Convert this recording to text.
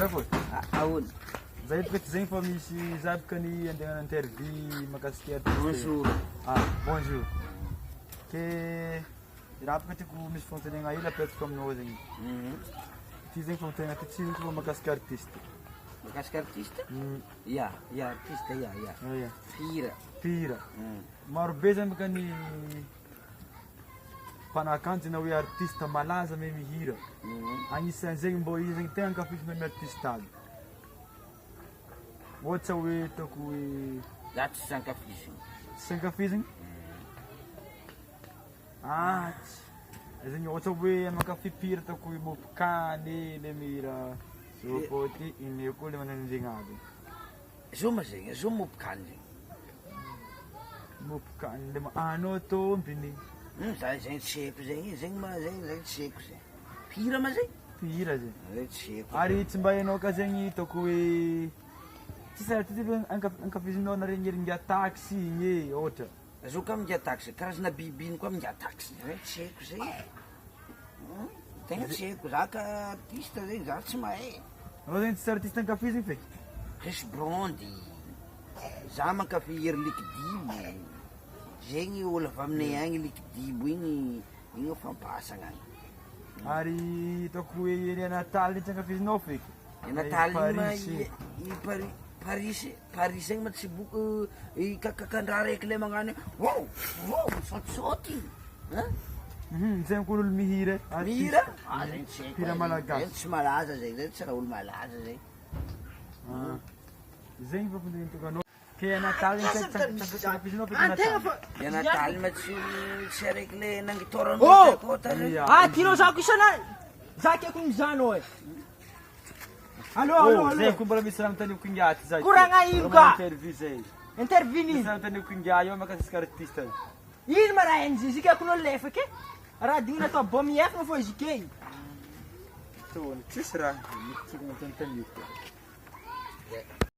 Rafoy. Ahoana? Zay peut-être zegny fa misy zabaka ny andeha interview mahakasiky artiste. Bonjour. Bonjour. Ke raha tiako misy fanontaniana hely apetako aminao zegny. Ty zegny fanontaniana ty tsy zegny mahakasiky artiste. Mahakasiky artiste? Ya, artiste ya. Pira. Marobe zany baka ny mpanakanto na hoe artiste malaza me mihira. Anisan'izegny mbô izy zegny tegna ankafizina amin'ny artiste aby. Ohatra hoe ataoko hoe Za tsy ankafizina. tsy ankafizina? Zegny ohatra hoe mankafy pira ataoko hoe mopikany le mihira zopoty iny koa le manano zegny aby. Zao ma zegny, zao mopikany zegny. Mopikany le anao tompiny. Za zegny tsy haiko zegny, zegny ma zegny tsy haiko zegny. Pira ma zegny? Pira zegny. Zegny tsy haiko. Ary tsy mba hainao ka zegny ataoko hoe tsisy artiste ankafizinao na regny ringa taxi igny ohatra. Zao ka mingia taxi, karazana biby iny koa mingia taxi. Zegny tsy haiko zegny. Tegna tsy haiko, za ka artiste zegny, za tsy mahay. Anao zegny tsisy artiste ankafiziny feky? Chris Brondi. Za mankafy ery likidimo. Zegny olo avy aminay agny likidimo igny fampasagna agny. Ary ataoko hoe i Nataly tsy ankafizinao feky? I Nataly Paris zegny ma tsy boky kakandraha raiky le magnano wow, saotisaoty. Zegny koa olo mihira. Mihira? Zegny tsy haiko. Pira malagasy. Zegny tsy malaza zegny, zegny tsy raha olo malaza zegny. Zegny fampindrinitako anao. Ke Nataly tsy ankafizinao feky Nataly? I Nataly ma tsy araiky le nangitoranao kota regny. Tianao zako isan'andro. Zaka ako mizano e. Allo. Zay koa mbola misy raha mitaniko ingaty zay. Koragna ino ka? Interview zay. Interview Misy nini? raha mitaniko ingaty eo makasika artiste. Ino ma raha enzy zika ako lefa ke? Raha digna atao bom efana fô izy ke. Tsisy raha. Tsy mitantaniko.